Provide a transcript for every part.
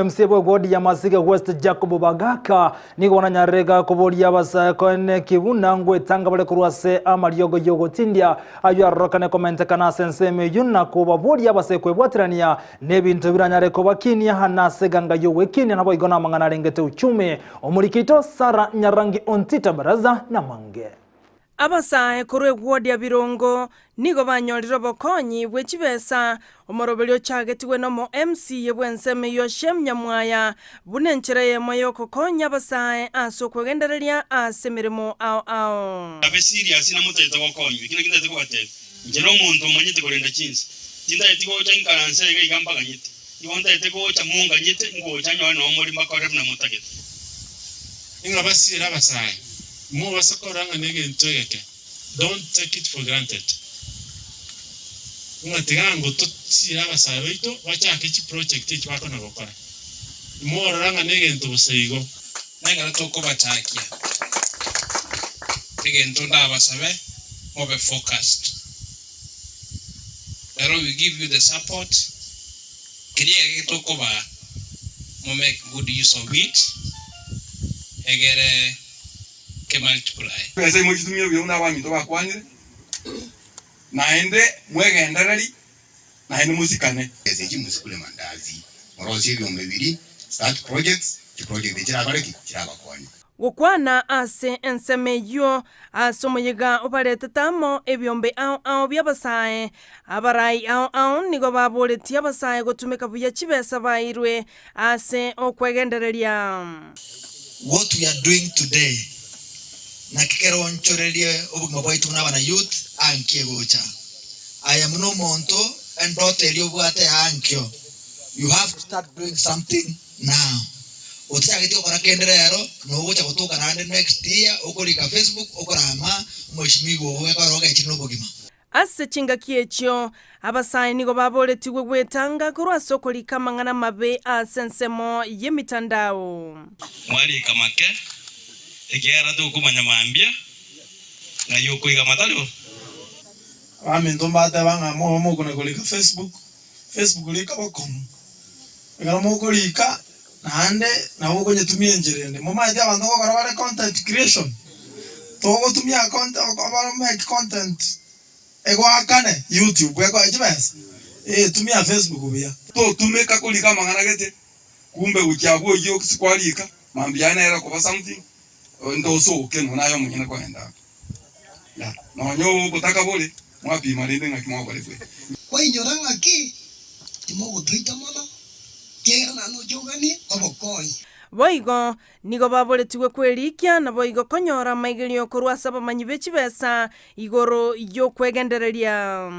MC wodi ya Masika West Jacob Bagaka niko wananyarega kubolia basa kone kibuna ngwe tanga bale kurwase amaryogo yogo tindia ayo arokane kommente kana senseme yuna kuba bolia basa kwebwatirania nebintu biranyare ko bakinia hanase ganga yowe kinia nabo igona mangana rengete uchume omurikito Sara Nyarangi ontita baraza na mange Abasae kurwe wodi ya Birongo nigo banyoliro bokonyi bwechibesa omorobelyo chagetiwe no MC yebwenseme yoshem nyamwaya bunenchereye moyo kokonya abasae aso kwegendereria asemirimo ao abesiri asina mutete kokonyi kino kindate ko bate njero muntu manyite kolenda chinsi tinda etiko chankaranse ga igamba ganyite ibonda etiko cha munga nyite ngo chanyo no muri makore na mutagete inga basira abasae mo basakoranga negento yake don't take it for granted unatigango tutsira basabeito bachake chi project chi bakona gukora mo ranga negento buseigo nangara toko bachakia negento ndabasabe mo be focused pero we give you the support kiriye toko ba mo make good use of it egere multiply. Pesa mochitumia byo na bami to bakwanyire. Naende mwegendereri naende musikane. Ezeji musikule mandazi. Morozi byombe bibiri start projects, project kirabakwanya. Gukwana ase ensemeyo asomoyega obaretetamo ebyombe ao byabasae abarai ao nigo baboletia abasae gotumeka buya chibesa bairwe ase okwegendereria. What we are doing today na kikero nchorelie obugima bwaitu n'abana youth ankie gocha aya muno monto endote elio bwate ankyo. You have to start doing something now. Otsagiti okora kenderero no gocha kutoka na next year okolika Facebook okorama mweshimigo wekoroga chino bugima ase chinga kiechyo abasae nigo baboletiwe gwetanga kurwa sokolika mangana mabe asensemo yemitandao mwali kamake ekera to kumanya mambia na yoko iga matalo amendo mbata banga mo kuna kolika Facebook lika bakomo ngara mo kolika nande na uko nyetumie njerende mo maji abantu ko karabare content creation to go tumia content ko make content ego akane YouTube ego ajibes tumia Facebook bia To tumeka kolika mangana gete kumbe ukiago yo sikwalika mambia na era ko something ndo so keno nayo munyina kwenda ya no nyo kutaka bole mwapi malinde ngakimwa bole kwe kwa inyoranga ki timo gutwita mono kera na no jogani obokoyi boigo nigo baboletiwe kwelikia na boigo konyora maigilio kurwa saba manyibechi besa igoro yo kwegendereria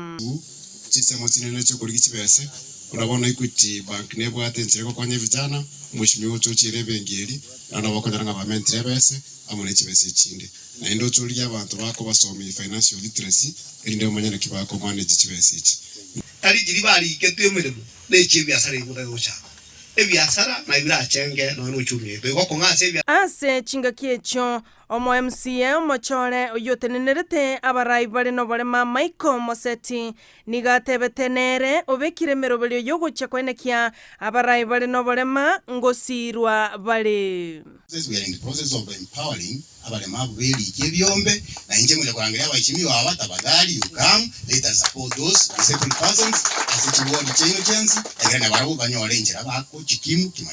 chisemo cinene cyo kuri kibese urabona Equity Bank nebo atensire ko kwanye vijana mushimi wo chire bengeri ana bakonyaranga ba mentre bese amone kibese kindi na ndo churi abantu bako basomi financial literacy erinde umanyana kibako manage kibese iki tari jiri bari ketwemeremo nechi byasare gudagocha ebyasara na ibirachenge no nuchumye bego kongase ase chinga kiecho omo MCA omochore oyotenenerete abarai bale no bale Michael Moseti nigatebetenere obekire merobelyo yogocha kwenekia abarai bale no bale ngosirwa bale. We are in the process of empowering abale mabeli kebyombe na inje muje kurangiria abashimiwa abatabagari you come let us support those disabled persons as it word change agenda barabu banyorenjera bako chikimu